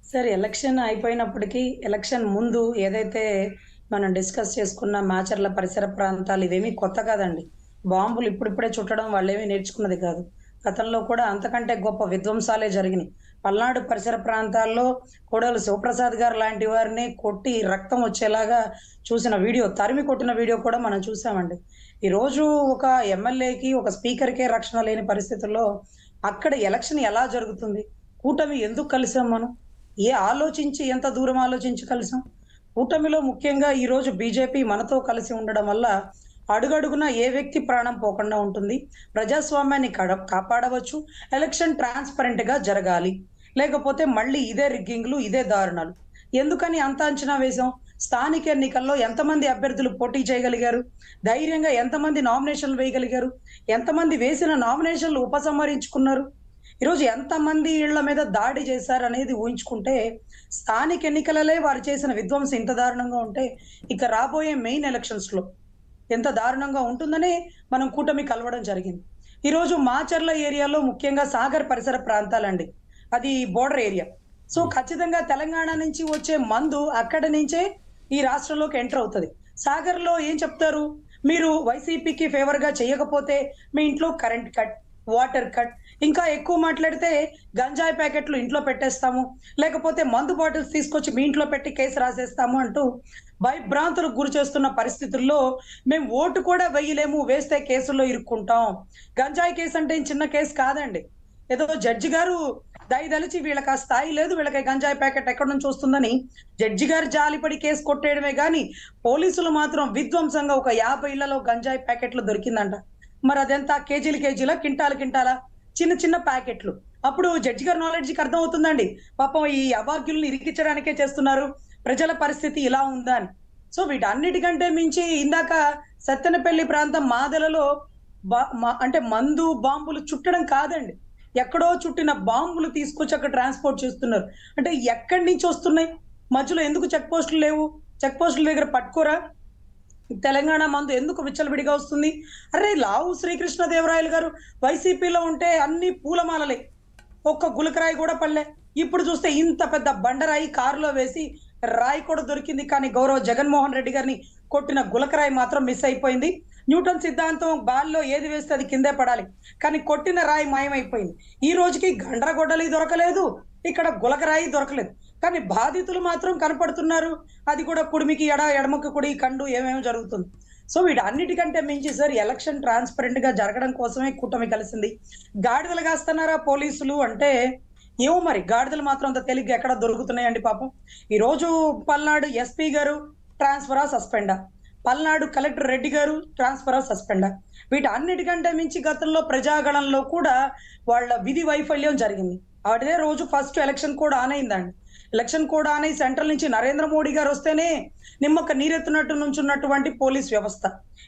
Sir election అయిపోయినప్పటికీ, election ముందు ఏదైతే మనం డిస్కస్ చేసుకున్న మాచర్ల పరిసర ప్రాంతాలు ఇవేమీ కొత్త కాదండి. బాంబులు ఇప్పుడిప్పుడే చుట్టడం వాళ్ళేమీ నేర్చుకున్నది కాదు. గతంలో కూడా అంతకంటే గొప్ప విధ్వంసాలే జరిగినాయి. పల్నాడు పరిసర ప్రాంతాల్లో కోడెల శివప్రసాద్ గారు లాంటి వారిని కొట్టి రక్తం వచ్చేలాగా చూసిన వీడియో, తరిమి కొట్టిన వీడియో కూడా మనం చూసామండి. ఈరోజు ఒక ఎమ్మెల్యేకి, ఒక స్పీకర్‌కే రక్షణ లేని పరిస్థితుల్లో అక్కడ ఎలక్షన్ ఎలా జరుగుతుంది? కూటమి ఎందుకు కలిసాం మనం? ఆలోచించి ఎంత దూరం ఆలోచించి కలిసాం? కూటమిలో ముఖ్యంగా ఈరోజు బీజేపీ మనతో కలిసి ఉండడం వల్ల అడుగడుగునా ఏ వ్యక్తి ప్రాణం పోకుండా ఉంటుంది. ప్రజాస్వామ్యాన్ని కాపాడవచ్చు. ఎలక్షన్ ట్రాన్స్‌పరెంట్‌గా జరగాలి. లేకపోతే మళ్ళీ ఇదే రిగ్గింగ్‌లు, ఇదే దారుణాలు. ఎందుకని అంత అంచనా వేశాం? స్థానిక ఎన్నికల్లో ఎంతమంది అభ్యర్థులు పోటీ చేయగలిగారు? ధైర్యంగా ఎంతమంది నామినేషన్‌లు వేయగలిగారు? ఎంతమంది వేసిన నామినేషన్‌లు ఉపసంహరించుకున్నారు? ఈరోజు ఎంతమంది ఇళ్ల మీద దాడి చేశారనేది ఊహించుకుంటే, స్థానిక ఎన్నికలలే వారు చేసిన విధ్వంసం ఇంత దారుణంగా ఉంటే, ఇక రాబోయే మెయిన్ ఎలక్షన్స్‌లో ఎంత దారుణంగా ఉంటుందనే మనం కూటమి కలవడం జరిగింది. ఈరోజు మాచర్ల ఏరియాలో ముఖ్యంగా సాగర్ పరిసర ప్రాంతాలండి. అది బోర్డర్ ఏరియా. సో, హ్మ్. ఖచ్చితంగా తెలంగాణ నుంచి వచ్చే మందు అక్కడి నుంచే ఈ రాష్ట్రంలోకి ఎంటర్ అవుతది. సాగర్‌లో ఏం చెప్తారు? మీరు వైసీపీకి ఫేవర్‌గా చేయకపోతే మీ ఇంట్లో కరెంట్ కట్, వాటర్ కట్, ఇంకా ఎక్కువ మాట్లాడితే గంజాయి ప్యాకెట్లు ఇంట్లో పెట్టేస్తాము. లేకపోతే మందు బాటిల్స్ తీసుకొచ్చి మీ ఇంట్లో పెట్టి కేసు రాసేస్తాము అంటూ భయభ్రాంతులకు గురి చేస్తున్న పరిస్థితుల్లో మేము ఓటు కూడా వేయలేము. వేస్తే కేసుల్లో ఇరుక్కుంటాం. గంజాయి కేసు అంటే ఏం చిన్న కేసు కాదండి. ఏదో జడ్జి గారు దయదలిచి వీళ్ళకి ఆ స్థాయి లేదు. వీళ్ళకి గంజాయి ప్యాకెట్ ఎక్కడి నుంచి వస్తుందని జడ్జి గారు జాలిపడి కేసు కొట్టేయడమే గాని, పోలీసులు మాత్రం విధ్వంసంగా ఒక 50 ఇళ్లలో గంజాయి ప్యాకెట్లు దొరికిందంట. మరి అదెంత కేజీలు కేజీలా? కింటాలు కింటాలా? చిన్న చిన్న ప్యాకెట్లు. అప్పుడు జడ్జి గారి నాలెడ్జ్‌కి అర్థమవుతుందండి. పాపం ఈ అభాగ్యుల్ని ఇరికించడానికే చేస్తున్నారు. ప్రజల పరిస్థితి ఇలా ఉందా అని. సో, వీటన్నిటికంటే మించి ఇందాక సత్తెనపల్లి ప్రాంతం మాదలలో అంటే మందు, బాంబులు చుట్టడం కాదండి. ఎక్కడో చుట్టిన బాంబులు తీసుకొచ్చి అక్కడ ట్రాన్స్‌పోర్ట్ చేస్తున్నారు. అంటే ఎక్కడి నుంచి వస్తున్నాయి? మధ్యలో ఎందుకు చెక్ పోస్టులు లేవు? చెక్ పోస్టుల దగ్గర పట్టుకోరా? తెలంగాణ మందు ఎందుకు విచ్చలవిడిగా వస్తుంది? అరె! లావు శ్రీకృష్ణదేవరాయలు గారు వైసీపీలో ఉంటే అన్ని పూలమాలలే. ఒక్క గులకరాయి గూడా పడలే. ఇప్పుడు చూస్తే ఇంత పెద్ద బండరాయి కారులో వేసి రాయి కూడా దొరికింది. కానీ గౌరవ జగన్మోహన్ రెడ్డి గారిని కొట్టిన గులకరాయి మాత్రం మిస్ అయిపోయింది. న్యూటన్ సిద్ధాంతం గాల్లో ఏది వేస్తే అది కిందే పడాలి. కానీ కొట్టిన రాయి మాయమైపోయింది. ఈ రోజుకి గండ్రగొడ్డలి దొరకలేదు. ఇక్కడ గులకరాయి దొరకలేదు. కానీ బాధితులు మాత్రం కనపడుతున్నారు. అది కూడా కుడిమికి ఎడ, ఎడమకి కుడి, కండు ఏమేమో జరుగుతుంది. సో, వీటన్నిటికంటే మించి సార్ ఎలక్షన్ ట్రాన్స్‌పరెంట్‌గా జరగడం కోసమే కూటమి కలిసింది. గాడిదలు కాస్తన్నారా పోలీసులు అంటే, ఏమో మరి గాడిదలు మాత్రం అంత తేలిగ్గా ఎక్కడ దొరుకుతున్నాయండి పాపం. ఈరోజు పల్నాడు ఎస్పీ గారు ట్రాన్స్‌ఫరా? సస్పెండా? పల్నాడు కలెక్టర్ రెడ్డి గారు ట్రాన్స్‌ఫరా? సస్పెండా? వీటన్నిటికంటే మించి గతంలో ప్రజాగళంలో కూడా వాళ్ళ విధి వైఫల్యం జరిగింది. అదే రోజు ఫస్ట్ ఎలక్షన్ కోడ్ ఆన్ అయిందండి. ఎలక్షన్ కోడ్ ఆన్ అయ్యి సెంట్రల్ నుంచి నరేంద్ర మోడీ గారొస్తేనే నిమ్మక నీరెత్తినట్టు నుంచున్నటువంటి పోలీస్ వ్యవస్థ.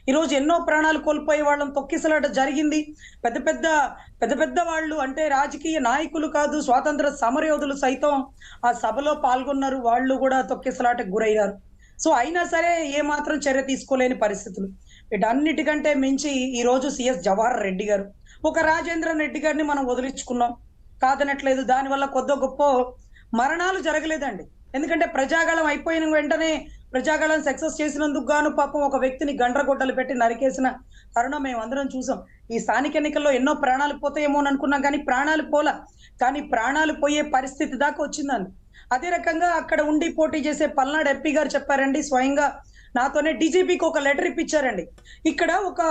ఈరోజు ఎన్నో ప్రాణాలు కోల్పోయే వాళ్ళని తొక్కిసలాట జరిగింది. పెద్ద పెద్ద పెద్ద పెద్ద వాళ్ళు అంటే రాజకీయ నాయకులు కాదు, స్వాతంత్ర సమరయోధులు సైతం ఆ సభలో పాల్గొన్నారు. వాళ్ళు కూడా తొక్కిసలాటకు గురయ్యారు. సో, అయినా సరే ఏమాత్రం చర్య తీసుకోలేని పరిస్థితులు. వీటన్నిటికంటే మించి ఈరోజు సీఎస్ జవహర్ రెడ్డి గారు, ఒక రాజేంద్రన్ రెడ్డి గారిని మనం వదిలించుకున్నాం. కాదనట్లేదు. దానివల్ల కొద్దో గొప్పో మరణాలు జరగలేదండి. ఎందుకంటే ప్రజాగళం అయిపోయిన వెంటనే ప్రజాగళం సక్సెస్ చేసినందుకు గాను పాపం ఒక వ్యక్తిని గండ్రగొడ్డలు పెట్టి నరికేసిన తరుణం మేమందరం చూసాం. ఈ స్థానిక ఎన్నికల్లో ఎన్నో ప్రాణాలు పోతాయేమో అని అనుకున్నాం గానీ ప్రాణాలు పోలా. కానీ ప్రాణాలు పోయే పరిస్థితి దాకా వచ్చిందండి. అదే రకంగా అక్కడ ఉండి పోటీ చేసే పల్నాడు ఎంపీ గారు చెప్పారండి స్వయంగా నాతోనే డీజీపీకి ఒక లెటర్ ఇప్పించారండి. ఇక్కడ ఒక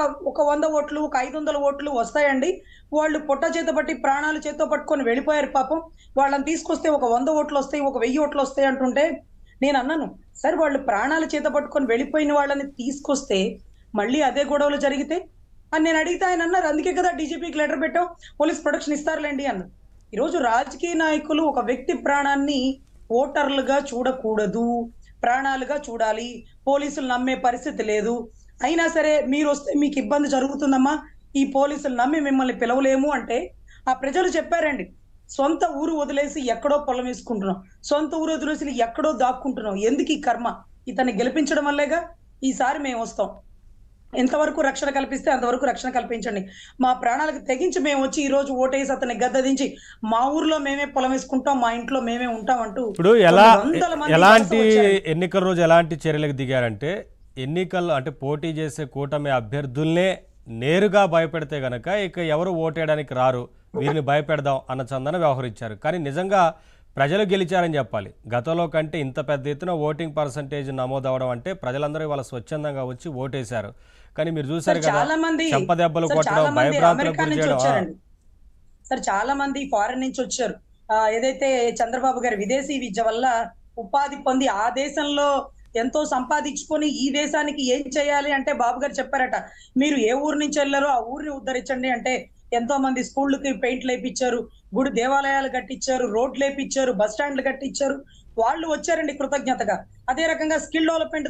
100 ఓట్లు, ఒక 500 ఓట్లు వస్తాయండి. వాళ్ళు పొట్ట చేత పట్టి ప్రాణాలు చేత్తో పట్టుకొని వెళ్ళిపోయారు పాపం. వాళ్ళని తీసుకొస్తే ఒక 100 ఓట్లొస్తాయి, ఒక 1000 ఓట్లొస్తాయి అంటుంటే నేనన్నాను, "సార్ వాళ్ళు ప్రాణాలు చేత పట్టుకొని వెళ్ళిపోయిన వాళ్ళని తీసుకొస్తే మళ్ళీ అదే గొడవలు జరిగితే?" అని నేనడిగితే ఆయనన్నారు, "అందుకే కదా డీజీపీకి లెటర్ పెట్టాం. పోలీస్ ప్రొటెక్షన్ ఇస్తారులెండి" అన్నారు. ఈరోజు రాజకీయ నాయకులు ఒక వ్యక్తి ప్రాణాన్ని ఓటర్లుగా చూడకూడదు. ప్రాణాలుగా చూడాలి. పోలీసులు నమ్మే పరిస్థితి లేదు. అయినా సరే మీరొస్తే మీకు ఇబ్బంది జరుగుతుందమ్మా. ఈ పోలీసులు నమ్మి మిమ్మల్ని పిలవలేము అంటే, ఆ ప్రజలు చెప్పారండి. సొంత ఊరు వదిలేసి ఎక్కడో పొలం వేసుకుంటున్నాం. సొంత ఊరు వదిలేసి ఎక్కడో దాక్కుంటున్నాం. ఎందుకీ కర్మ? ఇతన్ని గెలిపించడం వల్లేగా ఈసారి మేమొస్తాం. ఎంతవరకు రక్షణ కల్పిస్తే అంతవరకు రక్షణ కల్పించండి. మా ప్రాణాలకు తెగించి మేమొచ్చి ఈరోజు ఓటేసి అతన్ని గద్దదించి, మా ఊర్లో మేమే పొలం వేసుకుంటాం, మా ఇంట్లో మేమే ఉంటాం అంటూ ఇప్పుడు కొన్ని వందల మంది వలస ఎలాంటి వచ్చారండి. ఎన్నికల రోజు ఎలాంటి చర్యలకు దిగారంటే, ఎన్నికల్లో అంటే పోటీ చేసే కూటమి అభ్యర్థుల్నే నేరుగా భయపెడితే గనక ఇక ఎవరు ఓటేయడానికి రారు, వీరిని భయపెడదాం అన్న చందన వ్యవహరించారు. కానీ నిజంగా ప్రజలు గెలిచారని చెప్పాలి. గతంలో కంటే ఇంత పెద్ద ఎత్తున ఓటింగ్ పర్సంటేజ్ నమోదవడం అంటే ప్రజలందరూ ఇవాళ స్వచ్ఛందంగా వచ్చి ఓటేశారు. కానీ మీరు చూశారు కదా, చాలా మంది చెంపదెబ్బలు సార్ కొట్టడం, చాలా మంది భయభ్రాంతులకు అమెరికా గురి నుంచి చేయడం. వచ్చారండి. సార్ చాలా మంది ఫారెన్ నుంచి వచ్చారు. ఏదైతే చంద్రబాబు గారి విదేశీ విద్య వల్ల ఉపాధి పొంది ఆ దేశంలో ఎంతో సంపాదించుకొని ఈ దేశానికి ఏం చేయాలి అంటే బాబు గారు చెప్పారట. మీరు ఏ ఊరు నుంచి వెళ్ళారో ఆ ఊరిని ఉద్ధరించండి అంటే ఎంతో మంది స్కూళ్ళకి పెయింట్లు వేయించారు, గుడి దేవాలయాలు కట్టించారు, రోడ్లు వేయించారు, బస్ స్టాండ్లు కట్టించారు. వాళ్ళు వచ్చారండి కృతజ్ఞతగా. అదే రకంగా స్కిల్ డెవలప్మెంట్